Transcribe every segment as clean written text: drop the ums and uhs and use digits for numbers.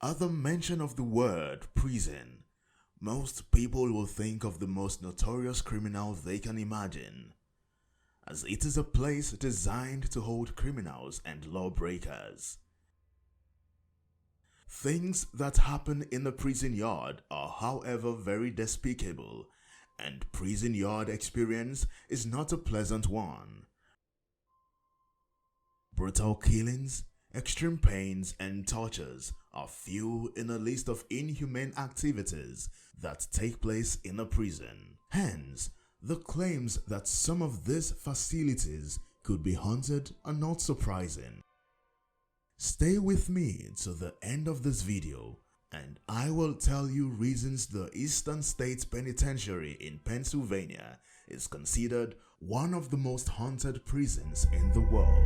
At the mention of the word prison, most people will think of the most notorious criminal they can imagine, as it is a place designed to hold criminals and lawbreakers. Things that happen in the prison yard are, however, very despicable, and prison yard experience is not a pleasant one. Brutal killings, extreme pains, and tortures are few in a list of inhumane activities that take place in a prison. Hence, the claims that some of these facilities could be haunted are not surprising. Stay with me to the end of this video and I will tell you reasons the Eastern States Penitentiary in Pennsylvania is considered one of the most haunted prisons in the world.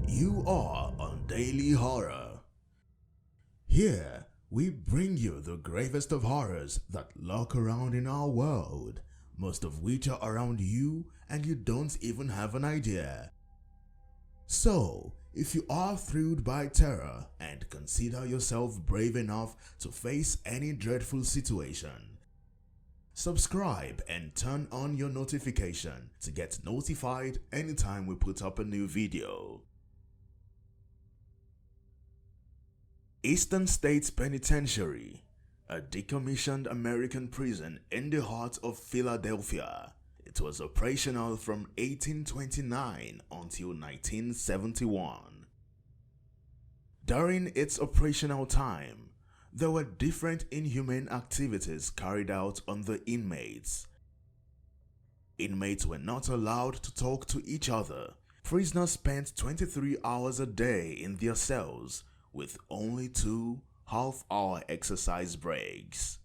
You are on Daily Horror. Here, we bring you the gravest of horrors that lurk around in our world, most of which are around you and you don't even have an idea. So, if you are thrilled by terror and consider yourself brave enough to face any dreadful situation, subscribe and turn on your notification to get notified anytime we put up a new video. Eastern States Penitentiary, a decommissioned American prison in the heart of Philadelphia. It was operational from 1829 until 1971. During its operational time, there were different inhumane activities carried out on the inmates. Inmates were not allowed to talk to each other. Prisoners spent 23 hours a day in their cells, with only 2 half-hour exercise breaks.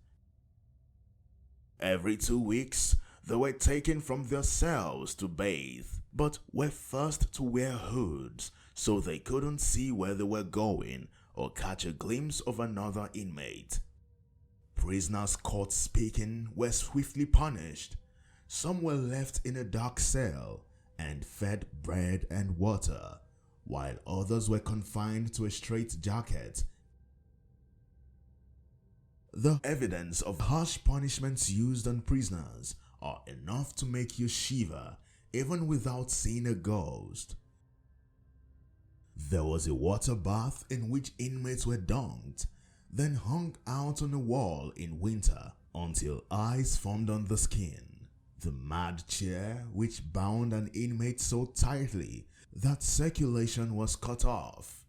Every 2 weeks, they were taken from their cells to bathe, but were forced to wear hoods so they couldn't see where they were going or catch a glimpse of another inmate. Prisoners caught speaking were swiftly punished. Some were left in a dark cell and fed bread and water, while others were confined to a straitjacket. The evidence of harsh punishments used on prisoners are enough to make you shiver even without seeing a ghost. There was a water bath in which inmates were dunked, then hung out on a wall in winter until ice formed on the skin. The mad chair, which bound an inmate so tightly that circulation was cut off,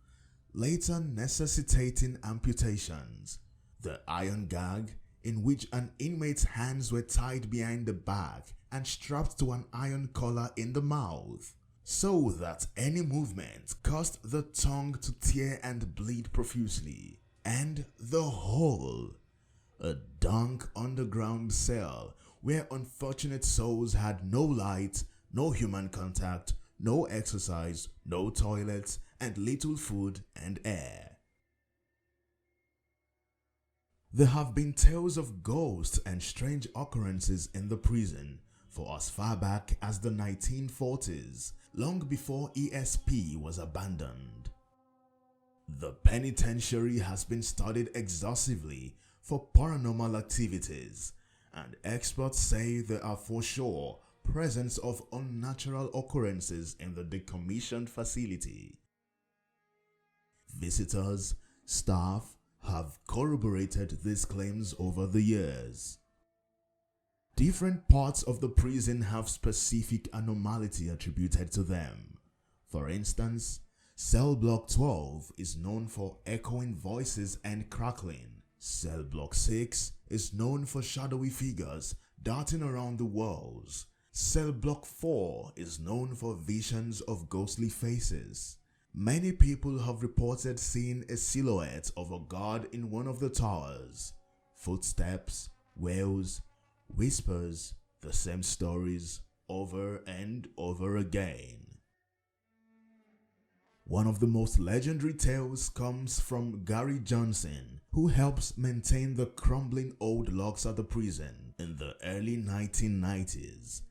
later necessitating amputations. The iron gag, in which an inmate's hands were tied behind the back and strapped to an iron collar in the mouth, so that any movement caused the tongue to tear and bleed profusely. And the whole, a dank underground cell where unfortunate souls had no light, no human contact, no exercise, no toilets, and little food and air. There have been tales of ghosts and strange occurrences in the prison for as far back as the 1940s, long before ESP was abandoned. The penitentiary has been studied exhaustively for paranormal activities, and experts say there are for sure presence of unnatural occurrences in the decommissioned facility. Visitors, staff have corroborated these claims over the years. Different parts of the prison have specific anomality attributed to them. For instance, Cell Block 12 is known for echoing voices and crackling. Cell Block 6 is known for shadowy figures darting around the walls. Cell Block 4 is known for visions of ghostly faces. Many people have reported seeing a silhouette of a guard in one of the towers. Footsteps, wails, whispers, the same stories over and over again. One of the most legendary tales comes from Gary Johnson, who helps maintain the crumbling old locks at the prison in the early 1990s.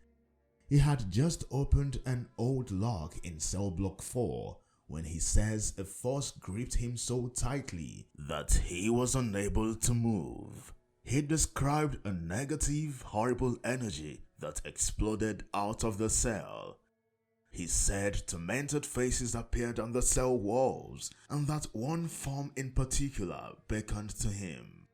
He had just opened an old lock in Cell Block 4 when he says a force gripped him so tightly that he was unable to move. He described a negative, horrible energy that exploded out of the cell. He said tormented faces appeared on the cell walls, and that one form in particular beckoned to him.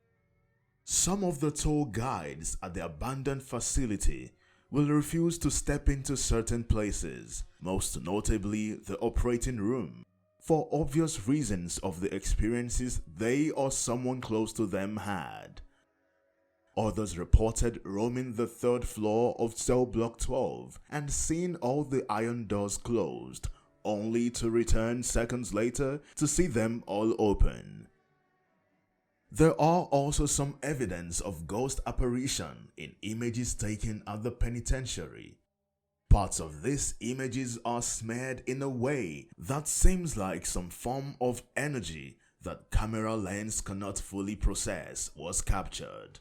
Some of the tour guides at the abandoned facility will refuse to step into certain places, most notably the operating room, for obvious reasons of the experiences they or someone close to them had. Others reported roaming the third floor of Cell Block 12 and seeing all the iron doors closed, only to return seconds later to see them all open. There are also some evidence of ghost apparition in images taken at the penitentiary. Parts of these images are smeared in a way that seems like some form of energy that camera lens cannot fully process was captured.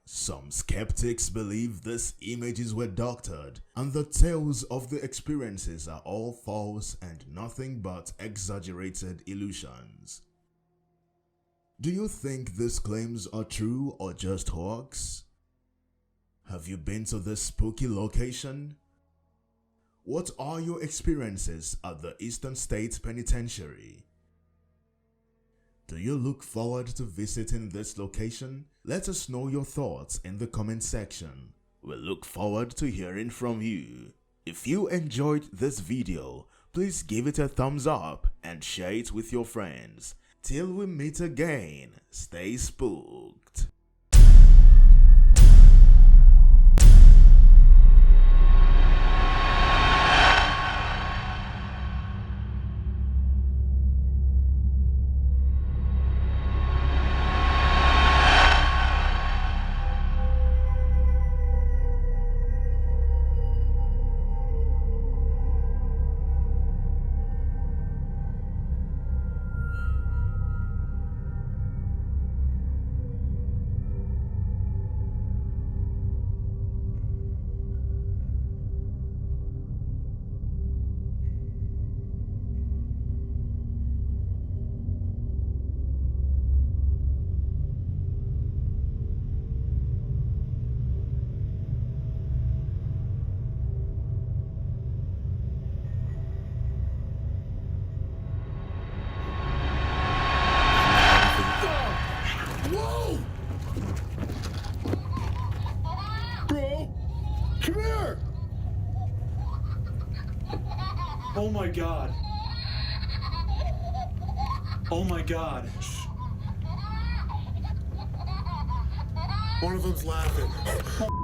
Some skeptics believe these images were doctored, and the tales of the experiences are all false and nothing but exaggerated illusions. Do you think these claims are true or just hoax? Have you been to this spooky location? What are your experiences at the Eastern State Penitentiary? Do you look forward to visiting this location? Let us know your thoughts in the comment section. We look forward to hearing from you. If you enjoyed this video, please give it a thumbs up and share it with your friends. Till we meet again, stay spooked. Come here! Oh my god. Oh my god. One of them's laughing.